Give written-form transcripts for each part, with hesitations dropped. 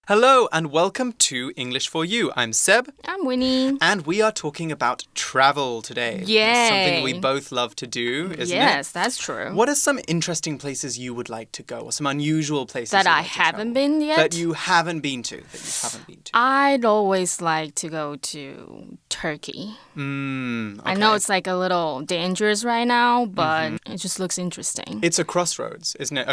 Hello and welcome to English for You. I'm Seb. I'm Winnie. And we are talking about travel today. Yay. It's something we both love to do, isn't it? Yes, that's true. What are some interesting places you would like to go, or some unusual places that I like haven't been yet? That you haven't been to. I'd always like to go to Turkey. Okay. I know it's like a little dangerous right now, but it just looks interesting. It's a crossroads, isn't it?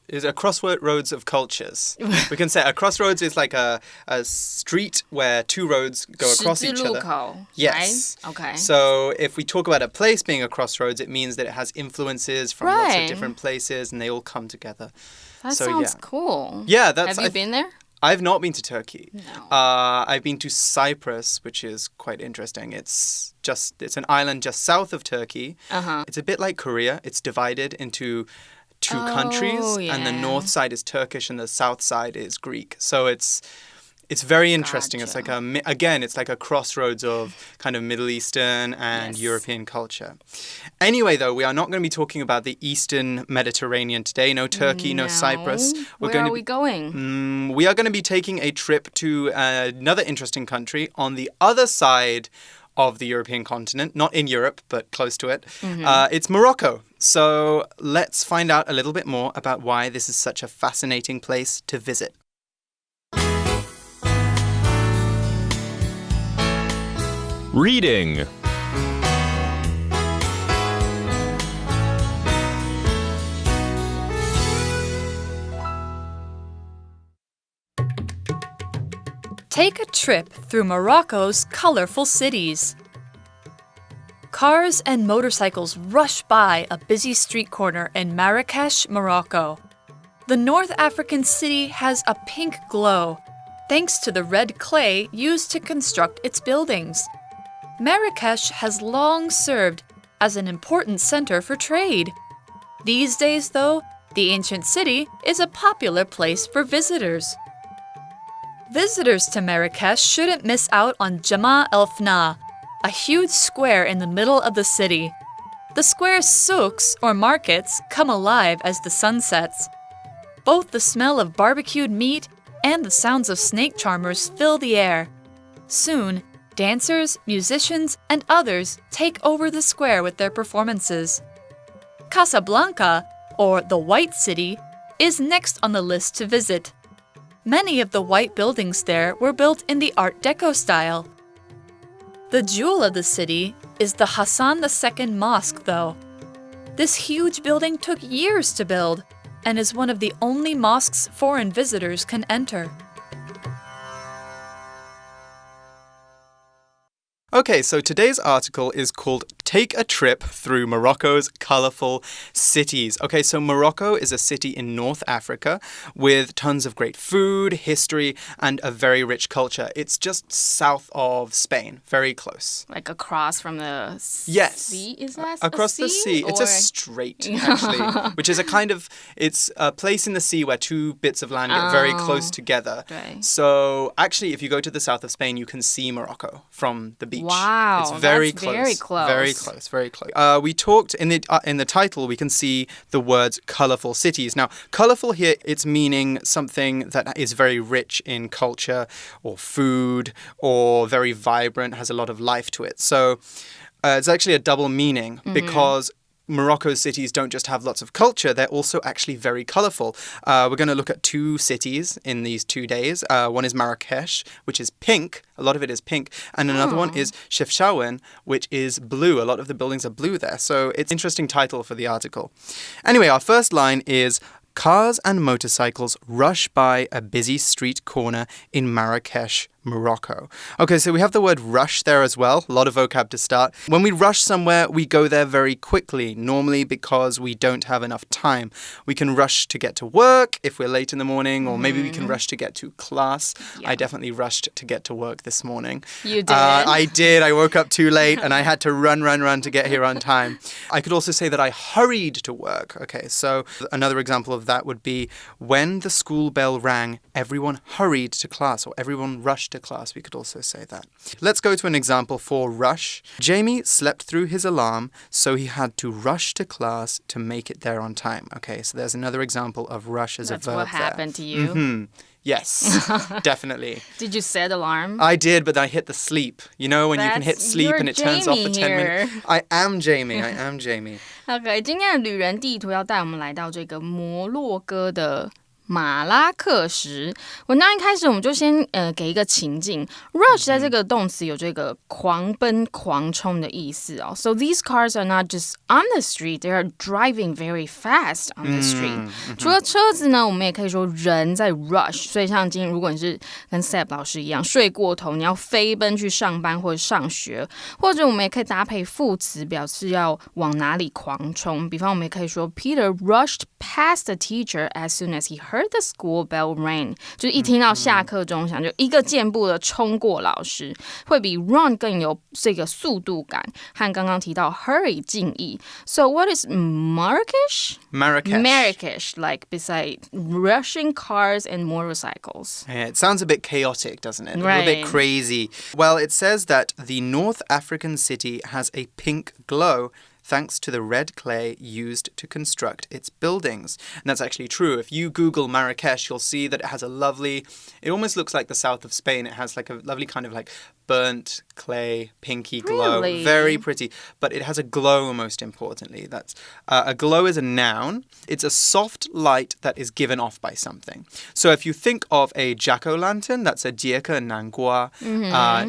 Is a crossroads of cultures. We can say a crossroads is like a street where two roads go across each other. 十字路口, Yes. Right? Okay. So if we talk about a place being a crossroads, it means that it has influences from lots of different places and they all come together. That sounds cool. Yeah, Have you been there? I've not been to Turkey. No. I've been to Cyprus, which is quite interesting. It's an island just south of Turkey. It's a bit like Korea. It's divided into two countries, and the north side is Turkish and the south side is Greek. So it's very interesting. Gotcha. It's like it's like a crossroads of kind of Middle Eastern and European culture. Anyway, though, we are not going to be talking about the Eastern Mediterranean today. No Turkey, no Cyprus. Where are we going? We are going to be taking a trip to another interesting country on the other side of the European continent, not in Europe, but close to it. It's Morocco. So let's find out a little bit more about why this is such a fascinating place to visit. Reading. Take a trip through Morocco's colorful cities. Cars and motorcycles rush by a busy street corner in Marrakesh, Morocco. The North African city has a pink glow, thanks to the red clay used to construct its buildings. Marrakesh has long served as an important center for trade. These days, though, the ancient city is a popular place for visitors. Visitors to Marrakesh shouldn't miss out on Jama el Fna, a huge square in the middle of the city. The square's souks, or markets, come alive as the sun sets. Both the smell of barbecued meat and the sounds of snake charmers fill the air. Soon, dancers, musicians, and others take over the square with their performances. Casablanca, or the White City, is next on the list to visit. Many of the white buildings there were built in the Art Deco style. The jewel of the city is the Hassan II Mosque, though. This huge building took years to build and is one of the only mosques foreign visitors can enter. Okay, so today's article is called Take a Trip Through Morocco's Colorful Cities. Okay, so Morocco is a city in North Africa with tons of great food, history, and a very rich culture. It's just south of Spain, very close. Like across from the Yes. sea? Is that across the sea? It's a strait, actually, which is it's a place in the sea where two bits of land get very close together. Right. So actually, if you go to the south of Spain, you can see Morocco from the beach. Wow, it's very that's close. very close. Very close, very close. We talked in the title, we can see the words colorful cities. Now, colorful here, it's meaning something that is very rich in culture or food or very vibrant, has a lot of life to it. So it's actually a double meaning because Morocco's cities don't just have lots of culture, they're also actually very colorful. We're going to look at two cities in these 2 days. One is Marrakesh, which is pink. A lot of it is pink. And another one is Chefchaouen, which is blue. A lot of the buildings are blue there. So it's an interesting title for the article. Anyway, our first line is Cars and motorcycles rush by a busy street corner in Marrakesh, Morocco. Okay, so we have the word rush there as well. A lot of vocab to start. When we rush somewhere, we go there very quickly, normally because we don't have enough time. We can rush to get to work if we're late in the morning, or maybe we can rush to get to class. Yeah. I definitely rushed to get to work this morning. You did? I did. I woke up too late and I had to run to get here on time. I could also say that I hurried to work. Okay, so another example of that would be when the school bell rang, everyone hurried to class, or everyone rushed to class. We could also say that. Let's go to an example for rush. Jamie slept through his alarm, so he had to rush to class to make it there on time. Okay, so there's another example of rush as a verb That's what happened to you. Mm-hmm. Yes, definitely. Did you set alarm? I did, but I hit the sleep. You know, when you can hit sleep and it turns off for 10 minutes. I am Jamie. OK, 今天的旅人地图要带我们来到这个摩洛哥的马拉克什。文章一开始我们就先给一个情境 ，rush 在这个动词有这个狂奔、狂冲的意思哦。So these cars are not just on the street; they are driving very fast on the street. 除了车子呢，我们也可以说人在 rush。所以像今天如果你是跟 Seb 老师一样睡过头，你要飞奔去上班或者上学，或者我们也可以搭配副词表示要往哪里狂冲。比方我们也可以说 Peter rushed past the teacher as soon as he heard the school bell ring， 就是一听到下课钟响，就一个箭步的冲过老师，会比 run 更有这个速度感，和刚刚提到 hurry 近义。So what is Marrakesh? Marrakesh, like beside rushing cars and motorcycles. Yeah, it sounds a bit chaotic, doesn't it? Right. A little bit crazy. Well, it says that the North African city has a pink glow thanks to the red clay used to construct its buildings. And that's actually true. If you Google Marrakesh, you'll see that it has it almost looks like the south of Spain. It has like a lovely kind of like burnt clay, pinky glow. Really? Very pretty. But it has a glow, most importantly. A glow is a noun. It's a soft light that is given off by something. So if you think of a jack-o'-lantern, that's a 杰克南瓜.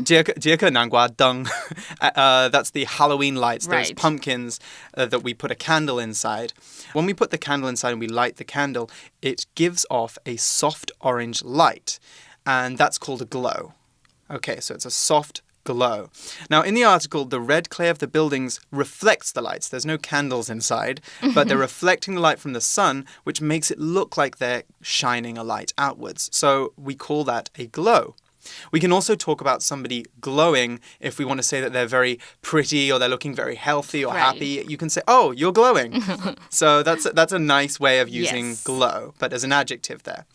杰克南瓜灯. That's the Halloween lights, those pumpkins that we put a candle inside. When we put the candle inside and we light the candle, it gives off a soft orange light. And that's called a glow. Okay, so it's a soft glow. Now, in the article, the red clay of the buildings reflects the lights. There's no candles inside, but they're reflecting the light from the sun, which makes it look like they're shining a light outwards. So we call that a glow. We can also talk about somebody glowing if we want to say that they're very pretty or they're looking very healthy or happy. You can say, oh, you're glowing. So that's a nice way of using glow, but as an adjective there.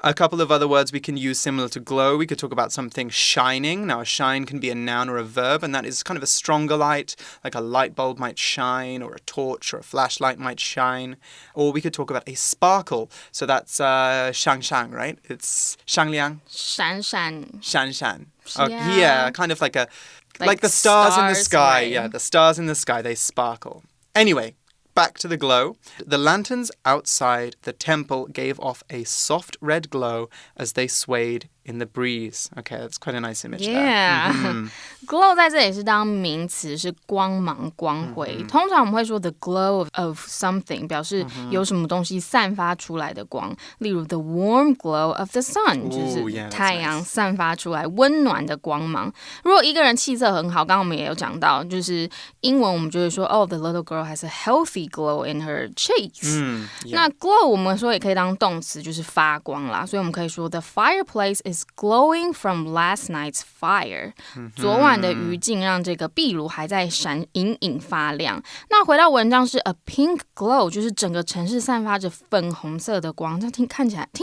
A couple of other words we can use similar to glow. We could talk about something shining. Now, a shine can be a noun or a verb, and that is kind of a stronger light, like a light bulb might shine, or a torch or a flashlight might shine. Or we could talk about a sparkle. So that's 闪闪, right? It's 闪亮. 闪闪. 闪闪. Yeah. Kind of like the stars in the sky. Right. Yeah, the stars in the sky, they sparkle. Anyway, back to the glow. The lanterns outside the temple gave off a soft red glow as they swayed in the breeze. Okay, that's quite a nice image Yeah. there. Glow 在这里是当名词，是光芒、光辉。通常我们会说 the glow of something， 表示有什么东西散发出来的光。例如 the warm glow of the sun， 就是太阳散发出来温暖的光芒。如果一个人气色很好，刚刚我们也有讲到，就是英文我们就会说the little girl has a healthy glow in her cheeks。那 glow 我们说也可以当动词，就是发光啦。所以我们可以说 the fireplace is glowing from last night's fire. 昨晚的余烬让这个壁炉还在隐隐发亮。那回到文章是 a pink glow， 就是整个城市散发着粉红色的光，这听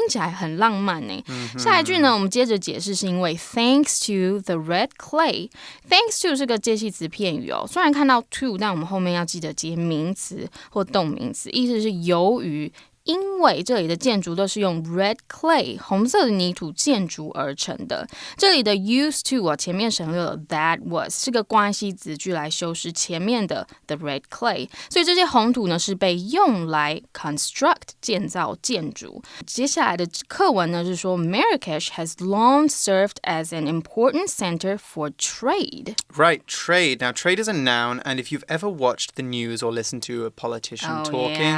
起来很浪漫耶。下一句呢，我们接着解释是因为 thanks to the red clay. Thanks to 是个介系词片语哦，虽然看到 to， 但我们后面要记得接名词或动名词，意思是由于。因为这里的建筑都是用 red clay 红色的泥土建筑而成的。这里的 used to 前面省略了 that was 是个关系子句来修饰前面的 the red clay， 所以这些红土呢是被用来 construct 建造建筑。接下来的课文呢是说 Marrakesh has long served as an important center for trade. Right, trade. Now, trade is a noun, and if you've ever watched the news or listened to a politician talking,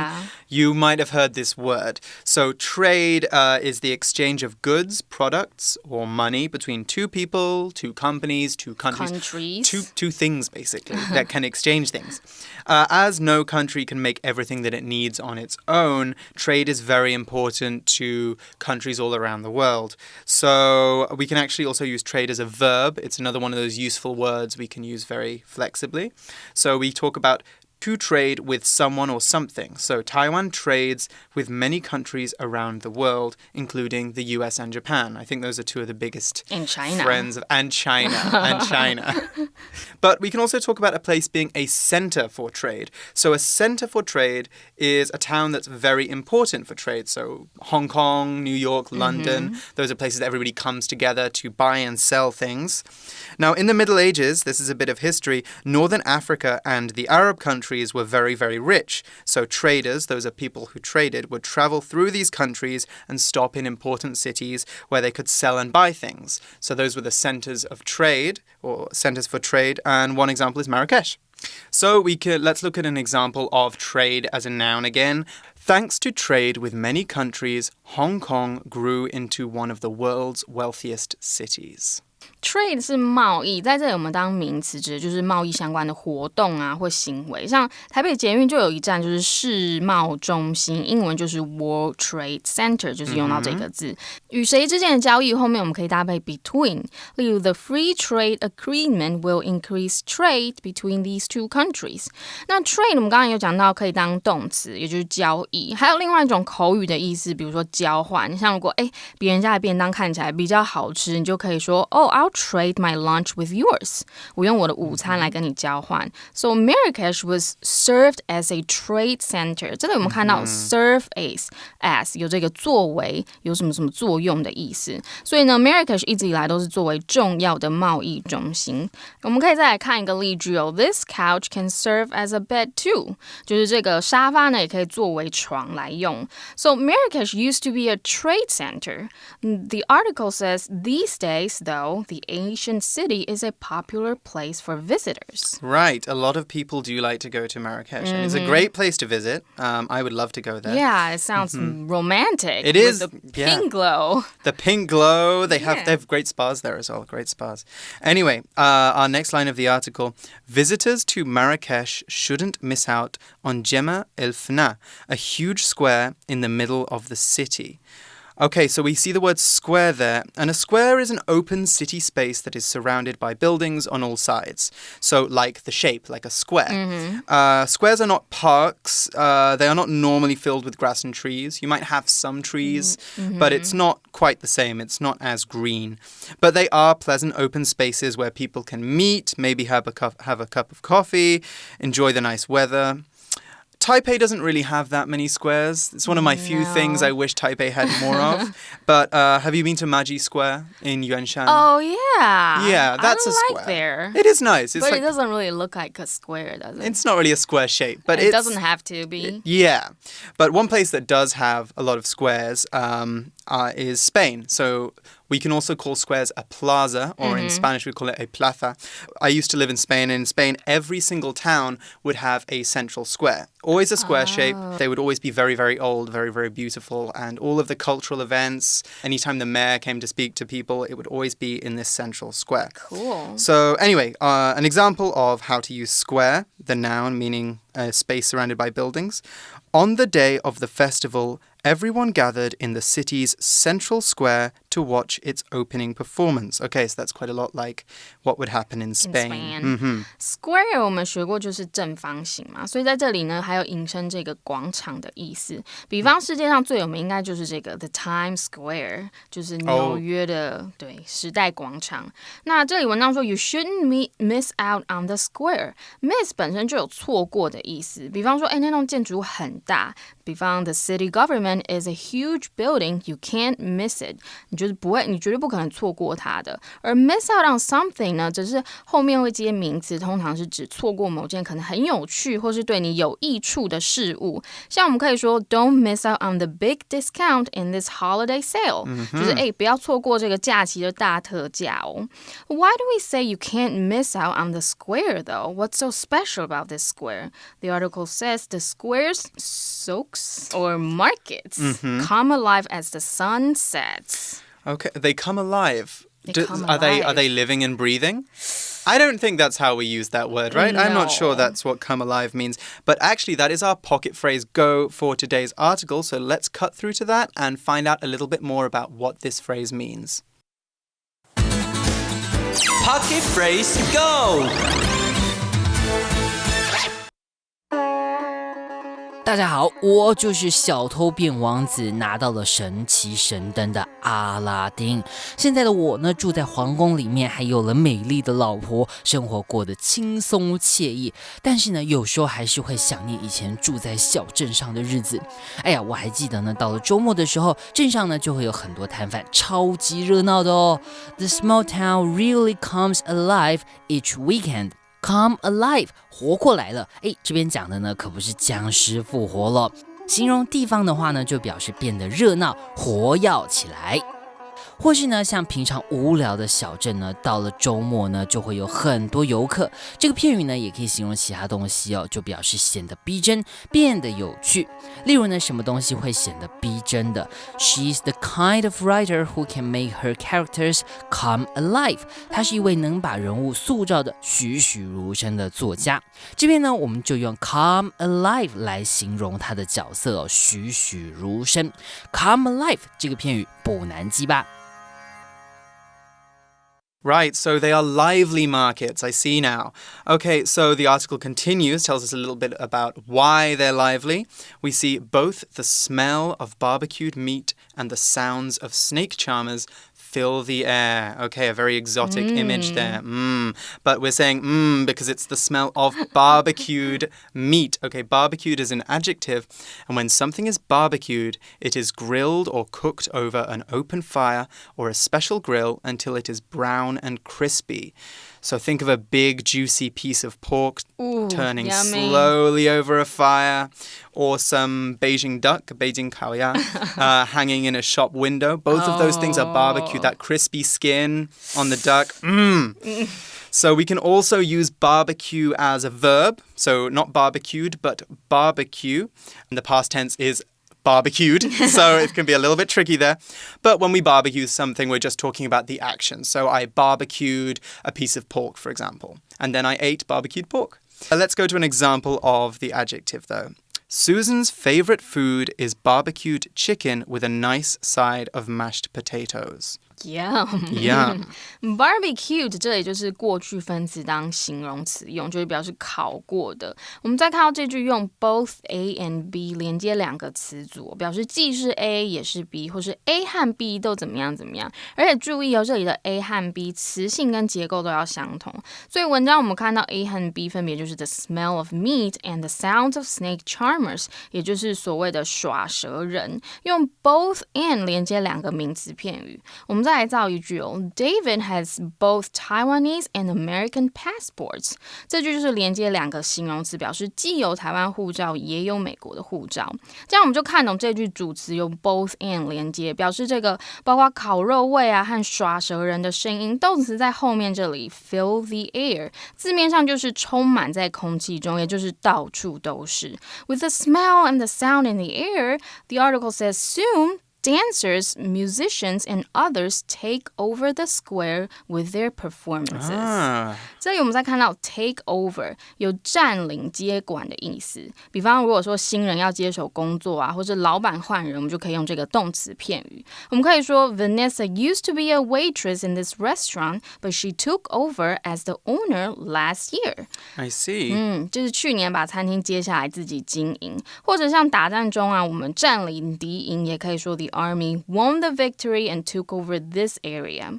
you might have heard this word. So trade is the exchange of goods, products, or money between two people, two companies, two countries. Two things, basically, that can exchange things. As no country can make everything that it needs on its own, trade is very important to countries all around the world. So we can actually also use trade as a verb. It's another one of those useful words we can use very flexibly. So we talk about to trade with someone or something. So Taiwan trades with many countries around the world, including the US and Japan. I think those are two of the biggest friends of and China. But we can also talk about a place being a center for trade. So a center for trade is a town that's very important for trade. So Hong Kong, New York, London, those are places that everybody comes together to buy and sell things. Now, in the Middle Ages, this is a bit of history, Northern Africa and the Arab countries were very, very rich. So traders, those are people who traded, would travel through these countries and stop in important cities where they could sell and buy things. So those were the centers of trade, or centers for trade, and one example is Marrakesh. So let's look at an example of trade as a noun again. Thanks to trade with many countries, Hong Kong grew into one of the world's wealthiest cities. Trade 是贸易，在这里我们当名词指的就是贸易相关的活动啊或行为。像台北捷运就有一站就是世贸中心，英文就是 World Trade Center， 就是用到这个字。与谁之间的交易后面我们可以搭配 between， 例如 The free trade agreement will increase trade between these two countries。那 trade 我们刚刚有讲到可以当动词，也就是交易。还有另外一种口语的意思，比如说交换。像如果别人家的便当看起来比较好吃，你就可以说I'll trade my lunch with yours. 我用我的午餐来跟你交换。So Marrakesh was served as a trade center. 这里我们看到 serve as 有这个作为，有什么什么作用的意思。所以呢 Marrakesh 一直以来都是作为重要的贸易中心。我们可以再来看一个例句哦。This couch can serve as a bed too. 就是这个沙发呢也可以作为床来用。So Marrakesh used to be a trade center. The article says these days, though, the ancient city is a popular place for visitors. Right. A lot of people do like to go to Marrakesh. And it's a great place to visit. I would love to go there. Yeah, it sounds romantic. It is. With the pink glow. The pink glow. They have great spas there as well. Great spas. Anyway, our next line of the article. Visitors to Marrakesh shouldn't miss out on Jema El Fna, a huge square in the middle of the city. Okay, so we see the word square there, and a square is an open city space that is surrounded by buildings on all sides. So like the shape, like a square. Squares are not parks. They are not normally filled with grass and trees. You might have some trees, but it's not quite the same. It's not as green. But they are pleasant open spaces where people can meet, maybe have a cup of coffee, enjoy the nice weather. Taipei doesn't really have that many squares. It's one of my few things I wish Taipei had more of. But have you been to Maji Square in Yuanshan? Oh, yeah. Yeah, that's a square. Like there. It is nice. It's but like, it doesn't really look like a square, does it? It's not really a square shape. But it doesn't have to be. Yeah. But one place that does have a lot of squares is Spain. So we can also call squares a plaza, or in Spanish we call it a plaza. I used to live in Spain, and in Spain every single town would have a central square. Always a square shape. They would always be very, very old, very, very beautiful. And all of the cultural events, anytime the mayor came to speak to people, it would always be in this central square. Cool. So anyway, an example of how to use square, the noun meaning a space surrounded by buildings. On the day of the festival, everyone gathered in the city's central square to watch its opening performance. Okay, so that's quite a lot like what would happen in Spain. Square 我们学过就是正方形嘛，所以在这里呢还有引申这个广场的意思。比方世界上最有名应该就是这个 The Times Square， 就是纽约的对时代广场。那这里文章说 You shouldn't miss out on the square. Miss 本身就有错过的意思。比方说那栋建筑物很大，比方 The city government is a huge building, you can't miss it. 你绝对不可能错过它的。而 miss out on something 呢，则是后面会接名词，通常是指错过某件可能很有趣或是对你有益处的事物。像我们可以说 Don't miss out on the big discount in this holiday sale. 就是不要错过这个假期的大特价哦。Why do we say you can't miss out on the square though? What's so special about this square? The article says the square's souks or markets come alive as the sun sets. Okay, they come alive. Are they living and breathing? I don't think that's how we use that word, right? No. I'm not sure that's what come alive means. But actually, that is our pocket phrase go for today's article. So let's cut through to that and find out a little bit more about what this phrase means. Pocket phrase go! 大家好，我就是小偷变王子，拿到了神奇神灯的阿拉丁。现在的我呢，住在皇宫里面，还有了美丽的老婆，生活过得轻松惬意。但是呢，有时候还是会想念以前住在小镇上的日子。哎呀，我还记得呢，到了周末的时候，镇上呢就会有很多摊贩，超级热闹的哦。The small town really comes alive each weekend.Come alive， 活过来了。这边讲的呢，可不是僵尸复活了。形容地方的话呢，就表示变得热闹、活跃起来。或是呢，像平常无聊的小镇呢，到了周末呢，就会有很多游客。这个片语呢，也可以形容其他东西哦，就表示显得逼真，变得有趣。例如呢，什么东西会显得逼真的 ？She's the kind of writer who can make her characters come alive。她是一位能把人物塑造的栩栩如生的作家。这边呢，我们就用 come alive 来形容她的角色哦，栩栩如生。come alive 这个片语不难记吧？Right, so they are lively markets, I see now. Okay, so the article continues, tells us a little bit about why they're lively. We see both the smell of barbecued meat and the sounds of snake charmers fill the air. Okay, a very exotic image there. But we're saying because it's the smell of barbecued meat. Okay, barbecued is an adjective, and when something is barbecued, it is grilled or cooked over an open fire or a special grill until it is brown and crispy. So think of a big, juicy piece of pork turning yummy. slowly over a fire, or some Beijing duck, Beijing 烤鸭, hanging in a shop window. Both of those things are barbecued, that crispy skin on the duck. So we can also use barbecue as a verb. So not barbecued, but barbecue. And the past tense is barbecued, so it can be a little bit tricky there. But when we barbecue something, we're just talking about the action. So I barbecued a piece of pork, for example, and then I ate barbecued pork. Let's go to an example of the adjective, though. Susan's favorite food is barbecued chicken with a nice side of mashed potatoes. Yum. Barbecued 这里就是过去分词当形容词用，就是表示烤过的。我们再看到这句用 both A and B 连接两个词组，表示既是 A 也是 B， 或是 A 和 B 都怎么样怎么样。而且注意哦，这里的 A 和 B 词性跟结构都要相同。所以文章我们看到 A 和 B 分别就是 the smell of meat and the sounds of snake charmers， 也就是所谓的耍蛇人。用 both and 连接两个名词片语。我们再来造一句哦 ，David has both Taiwanese and American passports。这句就是连接两个形容词，表示既有台湾护照，也有美国的护照。这样我们就看懂这句主词由 both and 连接，表示这个包括烤肉味啊和耍蛇人的声音，动词在后面这里 fill the air， 字面上就是充满在空气中，也就是到处都是。With the smell and the sound in the air, the article says soon.Dancers, musicians, and others take over the square with their performances. 这里我们再看到 take over 有占领、接管的意思。比方如果说新人要接手工作啊，或是老板换人，我们就可以用这个动词片语。我们可以说 Vanessa used to be a waitress in this restaurant, but she took over as the owner last year. I see. 就是去年把餐厅接下来自己经营。或者像打战中啊，我们占领敌营，也可以说 the army won the victory and took over this area.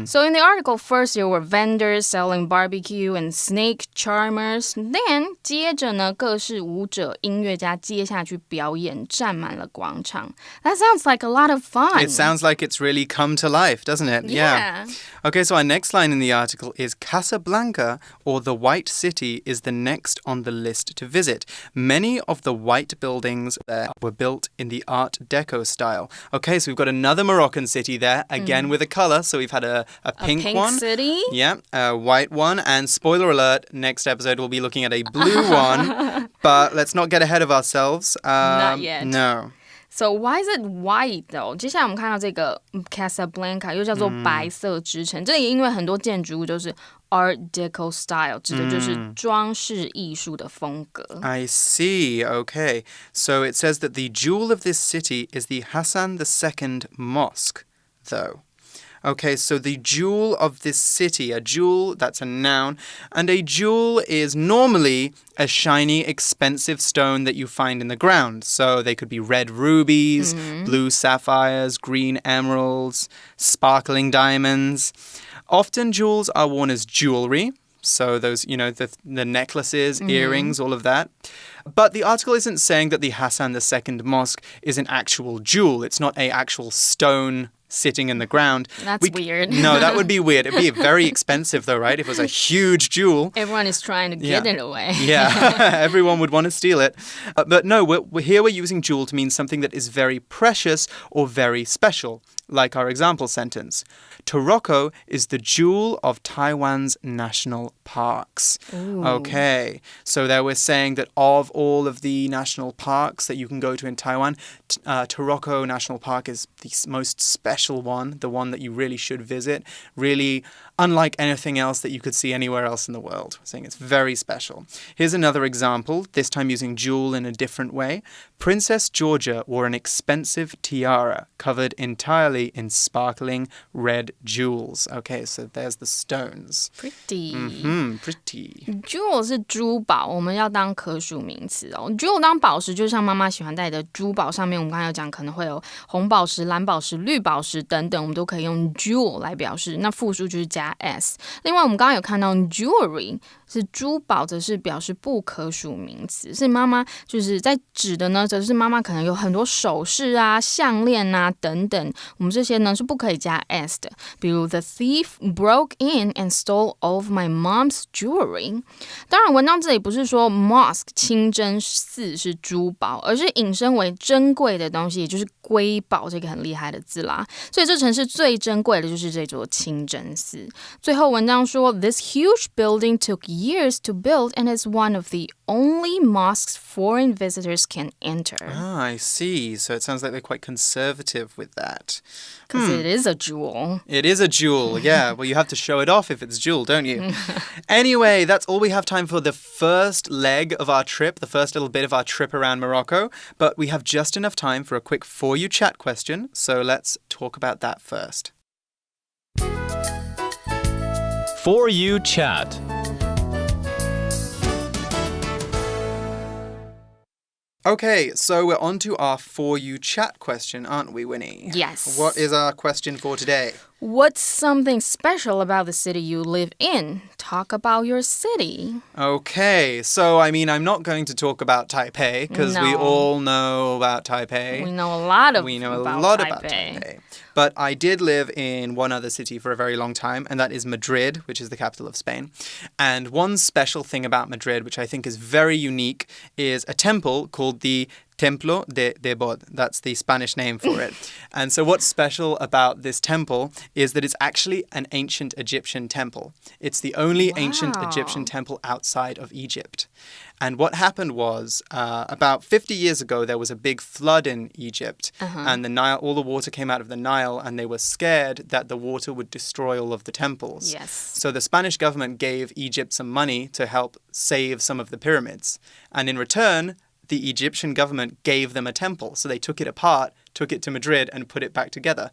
So in the article, first there were vendors selling barbecue and snake charmers. Then 接着呢，各式舞者、音乐家接下去表演，占满了广场。That sounds like a lot of fun. It sounds like it's really come to life, doesn't it? Yeah. Okay, so our next line in the article is Casablanca, or the White City, is the next on the list to visit. Many of the white buildings there were built in the Art Deco style. Okay, so we've got another Moroccan city there, again with a color. So we've had a pink one. City? Yeah, a white one. And spoiler alert, next episode we'll be looking at a blue one. But let's not get ahead of ourselves. Not yet. No. So why is it white though? 接下来我们看到这个 Casablanca 又叫做白色之城。这里因为很多建筑物都是 Art Deco style， 指的就是装饰艺术的风格。I see. Okay. So it says that the jewel of this city is the Hassan II Mosque, though. Okay, so the jewel of this city. A jewel, that's a noun. And a jewel is normally a shiny, expensive stone that you find in the ground. So they could be red rubies, blue sapphires, green emeralds, sparkling diamonds. Often jewels are worn as jewelry. So those, the necklaces, earrings, all of that. But the article isn't saying that the Hassan II Mosque is an actual jewel. It's not an actual stone sitting in the ground. That's weird. No, that would be weird. It'd be very expensive though, right? If it was a huge jewel. Everyone is trying to get it away. Yeah, everyone would want to steal it. But no, here we're using jewel to mean something that is very precious or very special, like our example sentence. Taroko is the jewel of Taiwan's national parks. Ooh. Okay, so there we're saying that of all of the national parks that you can go to in Taiwan, Taroko National Park is the most special one, the one that you really should visit, really unlike anything else that you could see anywhere else in the world. We're saying it's very special. Here's another example, this time using jewel in a different way. Princess Georgia wore an expensive tiara covered entirely in sparkling red jewels. Okay, so there's the stones. Pretty. Pretty. Jewel 是珠宝，我们要当可数名词哦。Jewel 当宝石，就像妈妈喜欢戴的珠宝，上面我们刚才有讲，可能会有红宝石、蓝宝石、绿宝石等等，我们都可以用 jewel 来表示。那复数就是加 s。另外，我们刚刚有看到 jewelry 是珠宝，则是表示不可数名词，是妈妈就是在指的呢，则是妈妈可能有很多首饰啊、项链啊等等，我们这些呢是不可以加 s 的。比如 The thief broke in and stole all of my mom's jewelry。当然，文章这里不是说 mosque 清真寺是珠宝，而是引申为珍贵的东西，也就是瑰宝这个很厉害的字啦。所以这城市最珍贵的就是这座清真寺。最后文章说 This huge building took years to build and is one of the only mosques foreign visitors can enter. Ah, I see. So it sounds like they're quite conservative with that. Because it is a jewel. It is a jewel, yeah. Well, you have to show it off if it's jewel, don't you? Anyway, that's all we have time for the first leg of our trip, the first little bit of our trip around Morocco. But we have just enough time for a quick For You chat question. So let's talk about that first. For You chat. Okay, so we're on to our For You chat question, aren't we, Winnie? Yes. What is our question for today? What's something special about the city you live in? Talk about your city. Okay, so I'm not going to talk about Taipei because we all know about Taipei. We know a lot about Taipei. But I did live in one other city for a very long time, and that is Madrid, which is the capital of Spain. And one special thing about Madrid, which I think is very unique, is a temple called the Templo de Bod. That's the Spanish name for it. And so what's special about this temple is that it's actually an ancient Egyptian temple. It's the only ancient Egyptian temple outside of Egypt. And what happened was, about 50 years ago, there was a big flood in Egypt. And the Nile, all the water came out of the Nile, and they were scared that the water would destroy all of the temples. Yes. So the Spanish government gave Egypt some money to help save some of the pyramids. And in return, the Egyptian government gave them a temple. So they took it apart, took it to Madrid, and put it back together.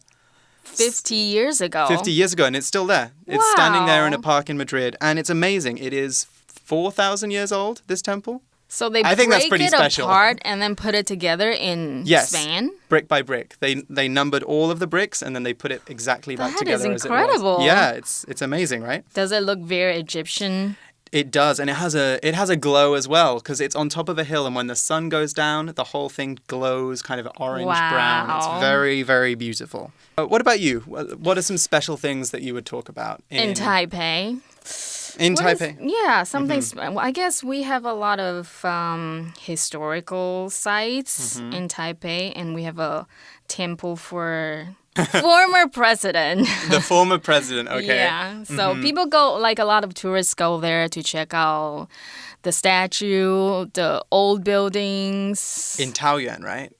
50 years ago. 50 years ago, and it's still there. It's standing there in a park in Madrid, and it's amazing. It is 4,000 years old, this temple. So they I think that's pretty break it special. apart and then put it together in Spain? Brick by brick. They numbered all of the bricks, and then they put it exactly back together That as is incredible. it was. Yeah, it's amazing, right? Does it look very Egyptian? It does, and it has a glow as well because it's on top of a hill, and when the sun goes down, the whole thing glows kind of orange-brown. It's very, very beautiful. What about you? What are some special things that you would talk about in Taipei? In Taipei? Something. I guess we have a lot of historical sites in Taipei, and we have a temple for former president. The former president, okay. Yeah, so people go, like a lot of tourists go there to check out the statue, the old buildings. In Taoyuan, right?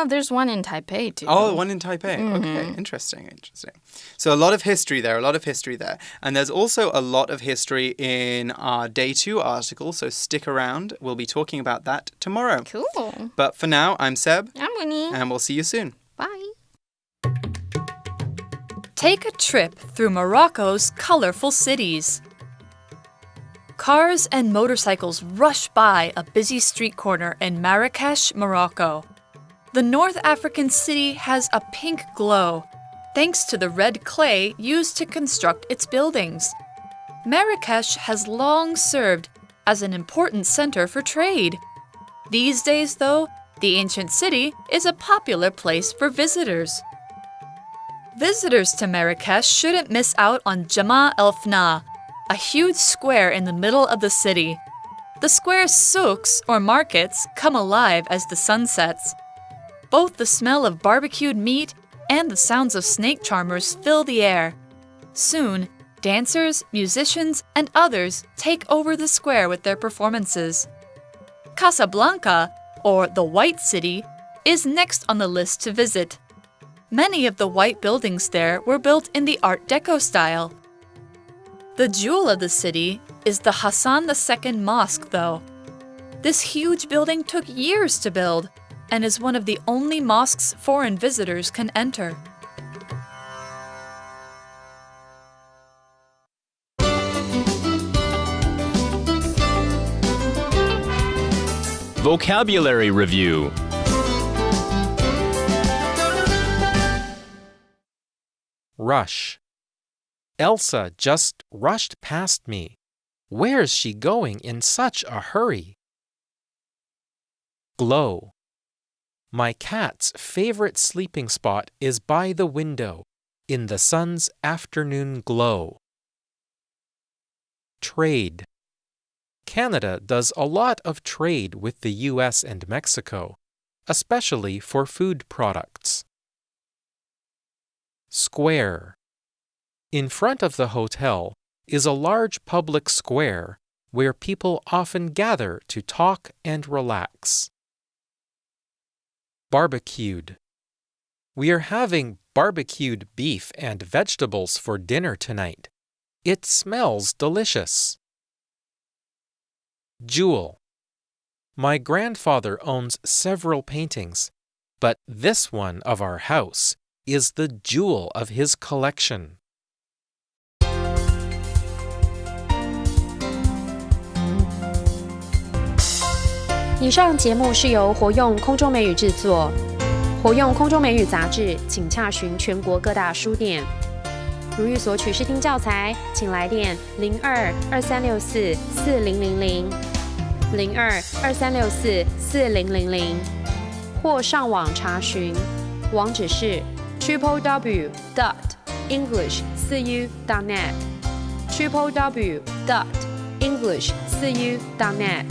There's one in Taipei too. Oh, one in Taipei. Okay, interesting. So a lot of history there. And there's also a lot of history in our Day 2 article, so stick around. We'll be talking about that tomorrow. Cool. But for now, I'm Seb. I'm Winnie. And we'll see you soon. Bye. Take a trip through Morocco's colorful cities. Cars and motorcycles rush by a busy street corner in Marrakesh, Morocco. The North African city has a pink glow, thanks to the red clay used to construct its buildings. Marrakesh has long served as an important center for trade. These days, though, the ancient city is a popular place for visitors. Visitors to Marrakesh shouldn't miss out on Jama el-Fna, a huge square in the middle of the city. The square's souks, or markets, come alive as the sun sets. Both the smell of barbecued meat and the sounds of snake charmers fill the air. Soon, dancers, musicians, and others take over the square with their performances. Casablanca, or the White City, is next on the list to visit. Many of the white buildings there were built in the Art Deco style. The jewel of the city is the Hassan II Mosque, though. This huge building took years to build and is one of the only mosques foreign visitors can enter. Vocabulary Review. Rush. Elsa just rushed past me. Where's she going in such a hurry? Glow. My cat's favorite sleeping spot is by the window, in the sun's afternoon glow. Trade. Canada does a lot of trade with the US and Mexico, especially for food products. Square. In front of the hotel is a large public square where people often gather to talk and relax. Barbecued. We are having barbecued beef and vegetables for dinner tonight. It smells delicious. Jewel. My grandfather owns several paintings, but this one of our house is the jewel of his collection. 以上节目是由活用空中美语制作，活用空中美语杂志，请洽询全国各大书店。如欲索取试听教材，请来电02-2364-4000 02-2364-4000，或上网查询，网址是 www.english4u.net www.english4u.net